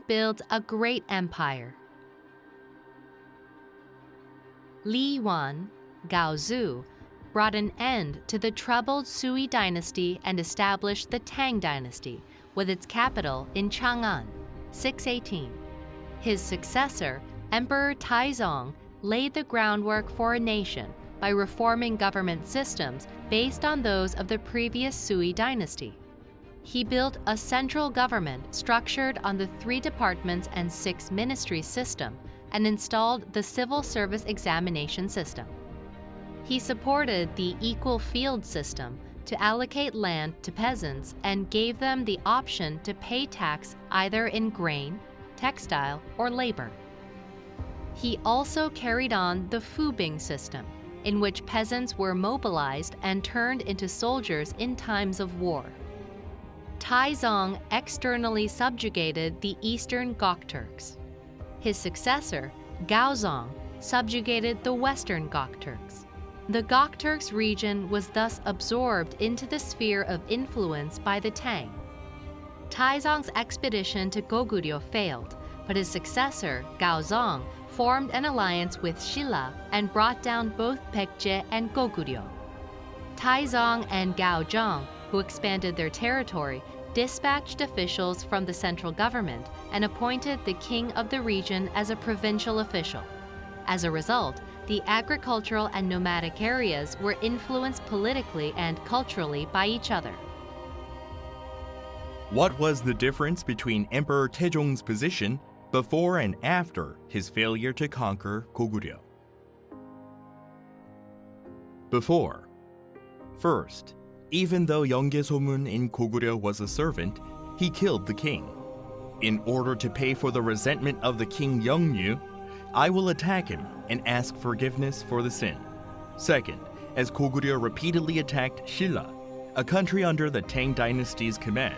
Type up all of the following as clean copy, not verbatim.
builds a great empire. Li Yuan, Gaozu, brought an end to the troubled Sui dynasty and established the Tang dynasty, with its capital in Chang'an, 618. His successor, Emperor Taizong, laid the groundwork for a nation by reforming government systems based on those of the previous Sui dynasty. He built a central government structured on the 3 departments and 6 ministries system and installed the civil service examination system. He supported the equal field system to allocate land to peasants and gave them the option to pay tax either in grain, textile, or labor. He also carried on the Fubing system, in which peasants were mobilized and turned into soldiers in times of war. Taizong externally subjugated the eastern Gokturks. His successor, Gaozong, subjugated the western Gokturks. The Gokturks region was thus absorbed into the sphere of influence by the Tang. Taizong's expedition to Goguryeo failed, but his successor, Gaozong, formed an alliance with Shilla and brought down both Baekje and Goguryeo. Taizong and Gaozhong, who expanded their territory, dispatched officials from the central government and appointed the king of the region as a provincial official. As a result, the agricultural and nomadic areas were influenced politically and culturally by each other. What was the difference between Emperor Taejong's position before and after his failure to conquer Goguryeo? Before. First, even though Yeongge-somun in Goguryeo was a servant, he killed the king. In order to pay for the resentment of the king Yeongnyu, I will attack him and ask forgiveness for the sin. Second, as Goguryeo repeatedly attacked Shilla, a country under the Tang dynasty's command,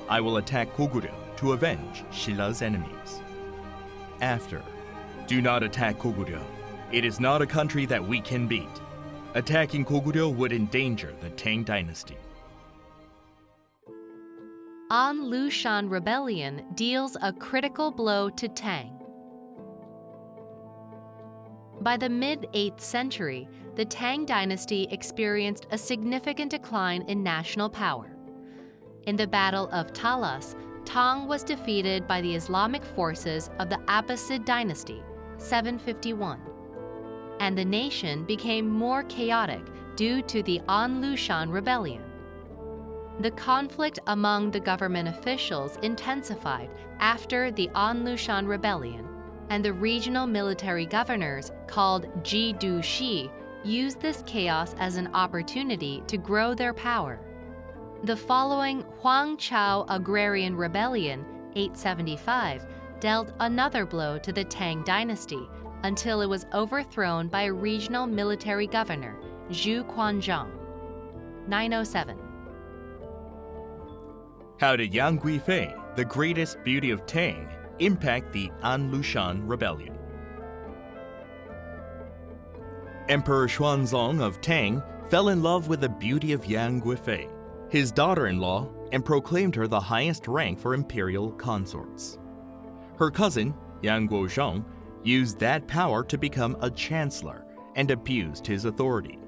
I will attack Goguryeo to avenge Shilla's enemies. After, do not attack Goguryeo. It is not a country that we can beat. Attacking Goguryeo would endanger the Tang dynasty. An Lushan Rebellion deals a critical blow to Tang. By the mid-8th century, the Tang dynasty experienced a significant decline in national power. In the Battle of Talas, Tang was defeated by the Islamic forces of the Abbasid dynasty, 751, and the nation became more chaotic due to the An Lushan Rebellion. The conflict among the government officials intensified after the An Lushan Rebellion, and the regional military governors, called Ji-du Shi, used this chaos as an opportunity to grow their power. The following Huang Chao Agrarian Rebellion, 875, dealt another blow to the Tang dynasty until it was overthrown by a regional military governor, Zhu Quanzhang, 907. How did Yang Guifei, the greatest beauty of Tang, impact the An Lushan Rebellion? Emperor Xuanzong of Tang fell in love with the beauty of Yang Guifei, his daughter-in-law, and proclaimed her the highest rank for imperial consorts. Her cousin, Yang Guozhong, used that power to become a chancellor and abused his authority.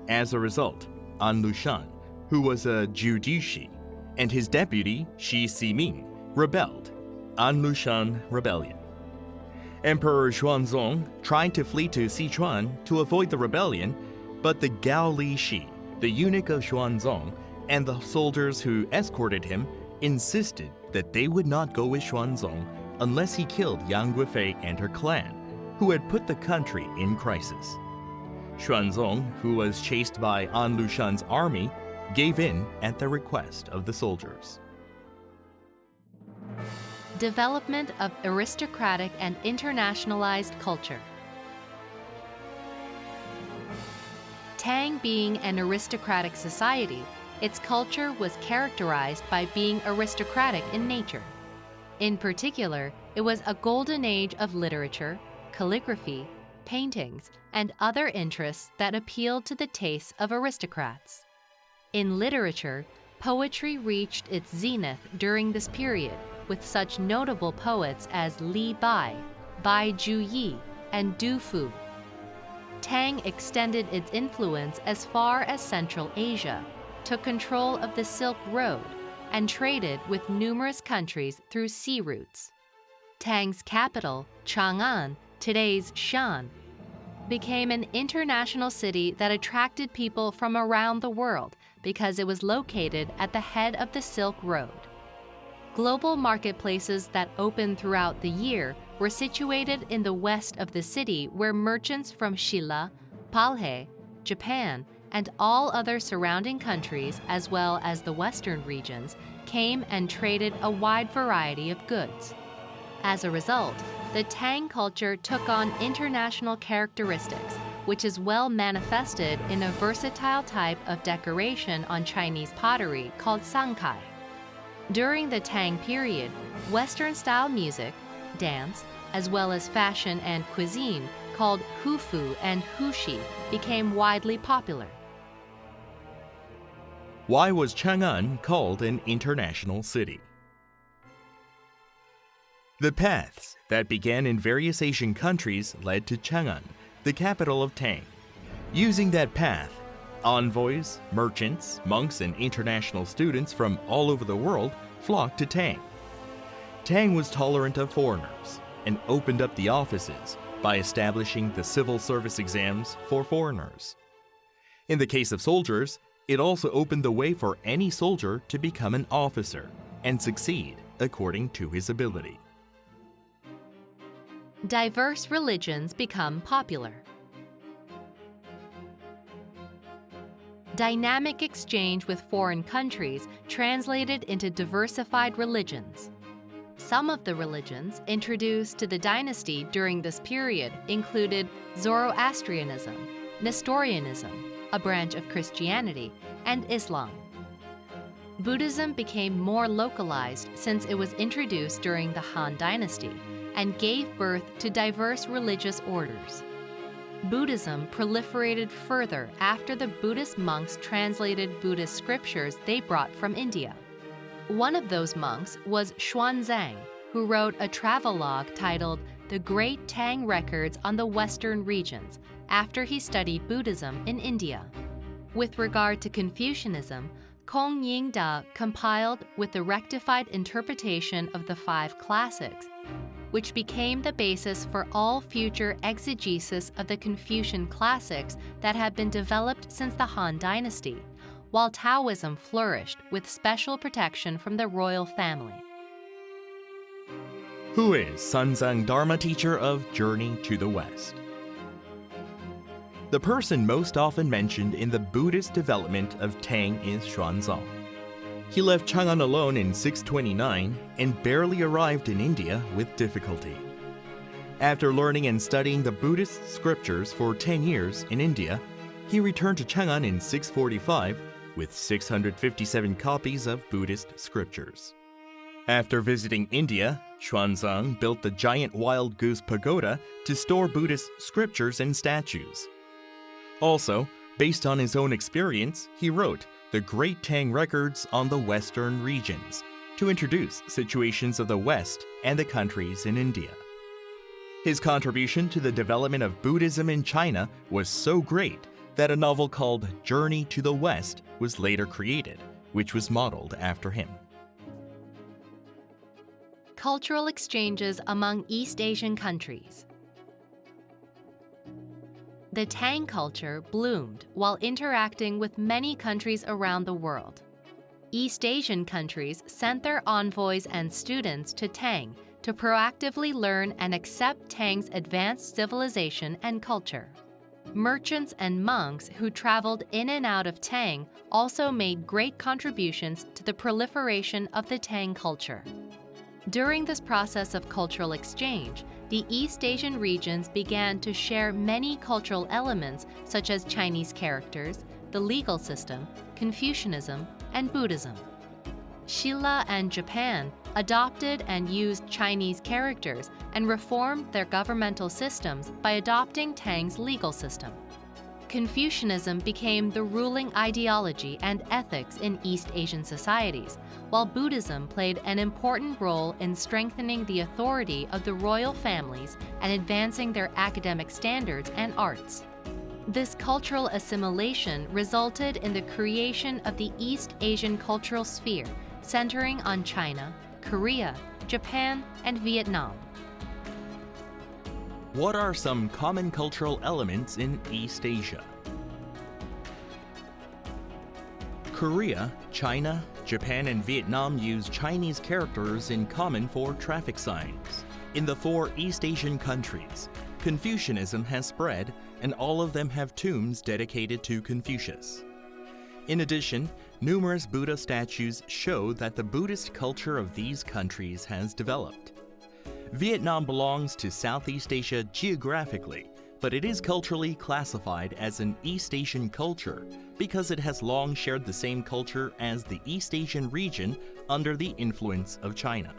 As a result, An Lushan, who was a judici, and his deputy, Shi Siming, rebelled. An Lushan Rebellion. Emperor Xuanzong tried to flee to Sichuan to avoid the rebellion, but the Gao Li Shi, the eunuch of Xuanzong, and the soldiers who escorted him insisted that they would not go with Xuanzong unless he killed Yang Guifei and her clan, who had put the country in crisis. Xuanzong, who was chased by An Lushan's army, gave in at the request of the soldiers. Development of aristocratic and internationalized culture. Tang being an aristocratic society, its culture was characterized by being aristocratic in nature. In particular, it was a golden age of literature, calligraphy, paintings, and other interests that appealed to the tastes of aristocrats. In literature, poetry reached its zenith during this period, with such notable poets as Li Bai, Bai Juyi, and Du Fu. Tang extended its influence as far as Central Asia, took control of the Silk Road, and traded with numerous countries through sea routes. Tang's capital, Chang'an, today's Shan, became an international city that attracted people from around the world because it was located at the head of the Silk Road. Global marketplaces that opened throughout the year were situated in the west of the city, where merchants from Shilla, Palhe, Japan, and all other surrounding countries, as well as the western regions, came and traded a wide variety of goods. As a result, the Tang culture took on international characteristics, which is well manifested in a versatile type of decoration on Chinese pottery called sangkai. During the Tang period, Western-style music, dance, as well as fashion and cuisine called hufu and hushi became widely popular. Why was Chang'an called an international city? The paths that began in various Asian countries led to Chang'an, the capital of Tang. Using that path, envoys, merchants, monks, and international students from all over the world flocked to Tang. Tang was tolerant of foreigners and opened up the offices by establishing the civil service exams for foreigners. In the case of soldiers, it also opened the way for any soldier to become an officer and succeed according to his ability. Diverse religions become popular. Dynamic exchange with foreign countries translated into diversified religions. Some of the religions introduced to the dynasty during this period included Zoroastrianism, Nestorianism, a branch of Christianity, and Islam. Buddhism became more localized since it was introduced during the Han Dynasty and gave birth to diverse religious orders. Buddhism proliferated further after the Buddhist monks translated Buddhist scriptures they brought from India. One of those monks was Xuanzang, who wrote a travelogue titled The Great Tang Records on the Western Regions after he studied Buddhism in India. With regard to Confucianism, Kong Yingda compiled with the rectified interpretation of the 5 classics, which became the basis for all future exegesis of the Confucian classics that had been developed since the Han Dynasty, while Taoism flourished with special protection from the royal family. Who is Sanzang Dharma teacher of Journey to the West? The person most often mentioned in the Buddhist development of Tang is Xuanzang. He left Chang'an alone in 629 and barely arrived in India with difficulty. After learning and studying the Buddhist scriptures for 10 years in India, he returned to Chang'an in 645 with 657 copies of Buddhist scriptures. After visiting India, Xuanzang built the giant wild goose pagoda to store Buddhist scriptures and statues. Also, based on his own experience, he wrote the Great Tang Records on the Western Regions to introduce situations of the West and the countries in India. His contribution to the development of Buddhism in China was so great that a novel called Journey to the West was later created, which was modeled after him. Cultural exchanges among East Asian countries. The Tang culture bloomed while interacting with many countries around the world. East Asian countries sent their envoys and students to Tang to proactively learn and accept Tang's advanced civilization and culture. Merchants and monks who traveled in and out of Tang also made great contributions to the proliferation of the Tang culture. During this process of cultural exchange, the East Asian regions began to share many cultural elements such as Chinese characters, the legal system, Confucianism, and Buddhism. Shilla and Japan adopted and used Chinese characters and reformed their governmental systems by adopting Tang's legal system. Confucianism became the ruling ideology and ethics in East Asian societies, while Buddhism played an important role in strengthening the authority of the royal families and advancing their academic standards and arts. This cultural assimilation resulted in the creation of the East Asian cultural sphere, centering on China, Korea, Japan, and Vietnam. What are some common cultural elements in East Asia? Korea, China, Japan, and Vietnam use Chinese characters in common for traffic signs. In the 4 East Asian countries, Confucianism has spread, and all of them have tombs dedicated to Confucius. In addition, numerous Buddha statues show that the Buddhist culture of these countries has developed. Vietnam belongs to Southeast Asia geographically, but it is culturally classified as an East Asian culture because it has long shared the same culture as the East Asian region under the influence of China.